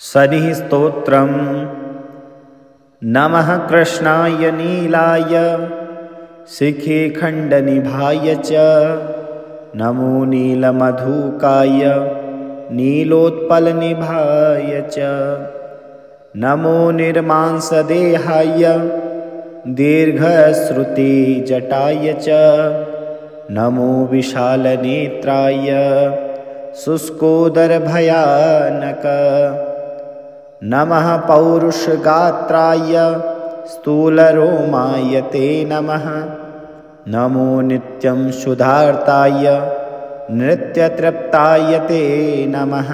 शनिस्तोत्रम्। नमः कृष्णाय नीलाय शिखिखण्डनिभाय च नमो नीलमधुकाय नीलोत्पलनिभाय च नमो निर्मांसदेहाय दीर्घश्रुतिजटाय च नमो विशालनेत्राय शुष्कोदरभयानक नमः पौरुषगात्राय स्थूलरोमाय ते नमः नमो नित्यं शुद्धार्ताय नृत्यतृप्ताय ते नमः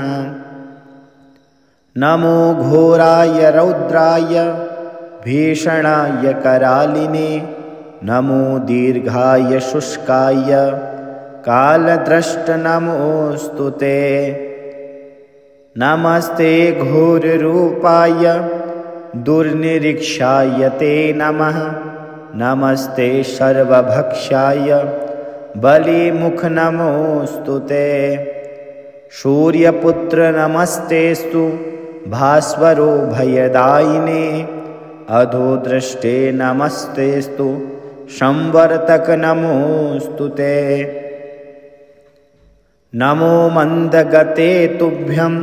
नमो घोराय रौद्राय भीषणाय करालिने नमो दीर्घाय शुष्काय कालद्रष्ट नमोऽस्तु ते नमस्ते घोररूपाय दुर्निरीक्षाय ते नमः नमस्ते सर्वभक्षाय बलिमुख नमोऽस्तु ते सूर्यपुत्र नमस्तेस्तु भास्वरो भयदायिने अधोदृष्टे नमस्तेस्तु संवर्तक नमोऽस्तु ते नमो मन्दगते तुभ्यं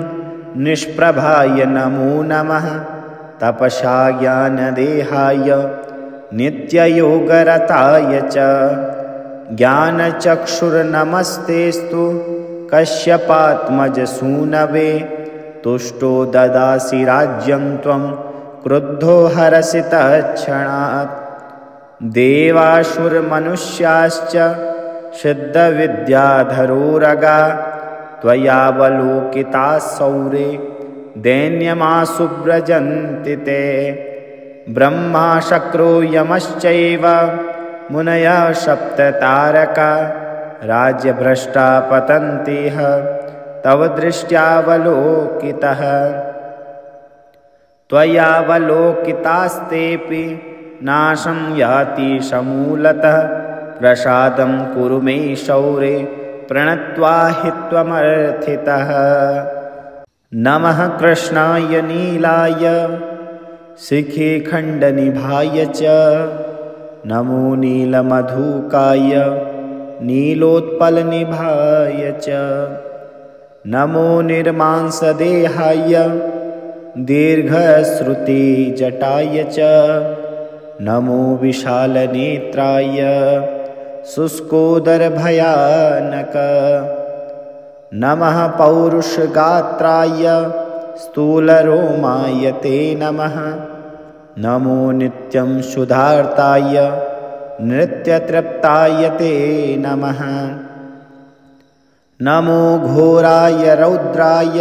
निष्प्रभाय नमो नमः तपसा ज्ञानदेहाय नित्ययोगरताय च ज्ञानचक्षुर्नमस्तेस्तु कश्यपात्मजसूनवे तुष्टो ददासि राज्यं त्वं क्रुद्धो हरसि तत्क्षणात् देवासुरमनुष्याश्च सिद्धविद्याधरोरगा त्वयावलोकिताः सौरे दैन्यमाशु व्रजन्ति ते ब्रह्मा शक्रो यमश्चैव मुनयः सप्ततारका राज्यभ्रष्टा पतन्तिह तव दृष्ट्यावलोकितः त्वयावलोकितास्तेऽपि नाशं याति समूलतः प्रसादं कुरु मे शौरे प्रणत्वा हि त्वमर्थितः नमः कृष्णाय नीलाय शिखिखण्डनिभाय च नमो नीलमधुकाय नीलोत्पलनिभाय च नमो निर्मांसदेहाय दीर्घश्रुतिजटाय च नमो विशालनेत्राय शुष्कोदरभयानक नमः पौरुषगात्राय स्थूलरोमाय ते नमः नमो नित्यं शुद्धार्ताय नृत्यतृप्ताय ते नमः नमो घोराय रौद्राय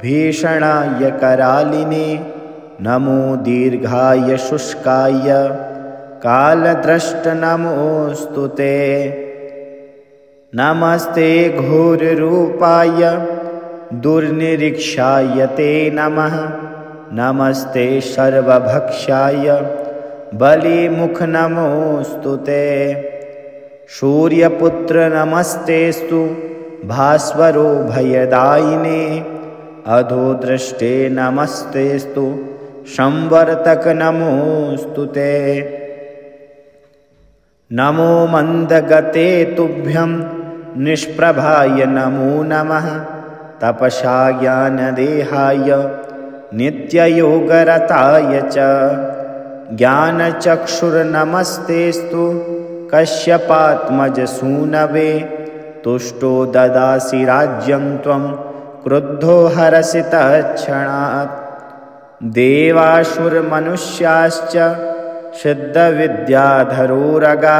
भीषणाय करालिने नमो दीर्घाय शुष्काय कालद्रष्ट नमोऽस्तु ते नमस्ते घोररूपाय दुर्निरीक्षाय ते नमः नमस्ते सर्वभक्षाय बलिमुख नमोऽस्तु ते सूर्यपुत्र नमस्तेस्तु भास्वरो भयदायिने अधोदृष्टे नमस्तेस्तु संवर्तक नमोऽस्तु ते नमो मन्दगते तुभ्यं निष्प्रभाय नमो नमः तपसा ज्ञानदेहाय नित्ययोगरताय च ज्ञानचक्षुर्नमस्तेस्तु कश्यपात्मजसूनवे तुष्टो ददासि राज्यं त्वं क्रुद्धो हरसि तत्क्षणात् देवासुरमनुष्याश्च सिद्धविद्याधरोरगा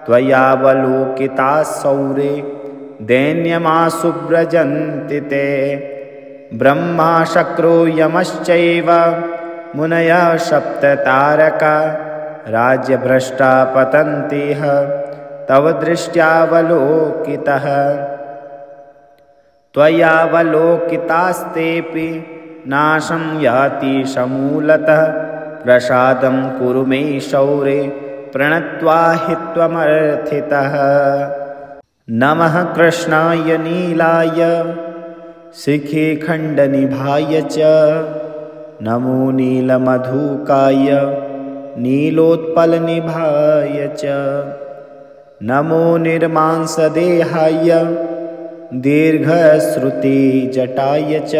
त्वयावलोकिताः सौरे दैन्यमाशु व्रजन्ति ते ब्रह्मा शक्रो यमश्चैव मुनयः सप्ततारका राज्यभ्रष्टा पतन्तिह तव दृष्ट्यावलोकितः त्वयावलोकितास्तेऽपि नाशं याति समूलतः प्रसादं कुरु मे शौरे प्रणत्वा हि त्वमर्थितः नमः कृष्णाय नीलाय शिखिखण्डनिभाय च नमो नीलमधुकाय नीलोत्पलनिभाय च नमो निर्मांसदेहाय दीर्घश्रुतिजटाय च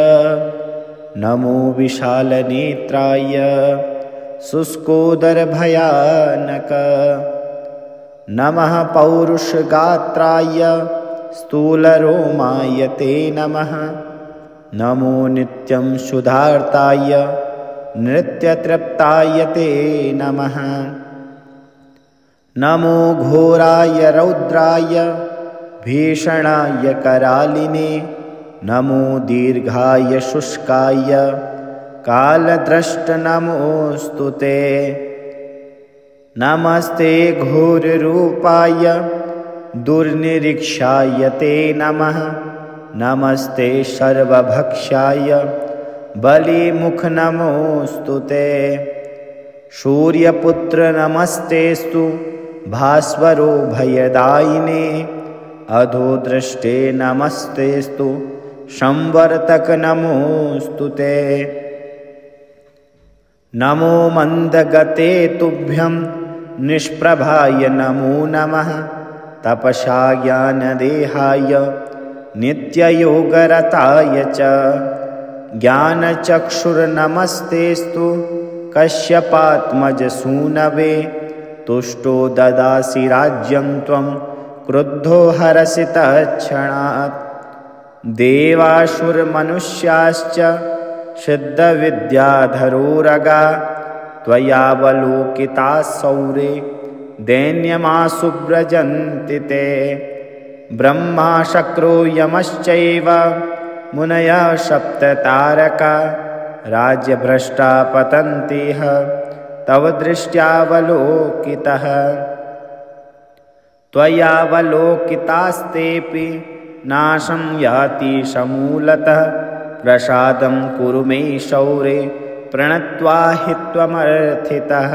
नमो विशालनेत्राय शुष्कोदरभयानक नमः पौरुषगात्राय स्थूलरोमाय ते नमः नमो नित्यं शुद्धार्ताय नृत्यतृप्ताय ते नमः नमो घोराय रौद्राय भीषणाय करालिने नमो दीर्घाय शुष्काय कालद्रष्ट नमोऽस्तु ते नमस्ते घोररूपाय दुर्निरीक्षाय ते नमः नमस्ते सर्वभक्षाय बलिमुख नमोऽस्तु ते सूर्यपुत्र नमस्तेस्तु भास्वरो भयदायिने अधोदृष्टे नमस्तेस्तु संवर्तक नमोऽस्तु ते नमो मन्दगते तुभ्यं निष्प्रभाय नमो नमः तपसा ज्ञानदेहाय नित्ययोगरताय च ज्ञानचक्षुर्नमस्तेस्तु कश्यपात्मजसूनवे तुष्टो ददासि राज्यं त्वं क्रुद्धो हरसि तत्क्षणात् देवासुरमनुष्याश्च सिद्धविद्याधरोरगा त्वयावलोकिताः सौरे दैन्यमाशु व्रजन्ति ते ब्रह्मा शक्रो यमश्चैव मुनयः सप्ततारका राज्यभ्रष्टा पतन्तिह तव दृष्ट्यावलोकितः त्वयावलोकितास्तेऽपि नाशं याति समूलतः प्रसादं कुरु मे शौरे प्रणत्वा हि त्वमर्थितः।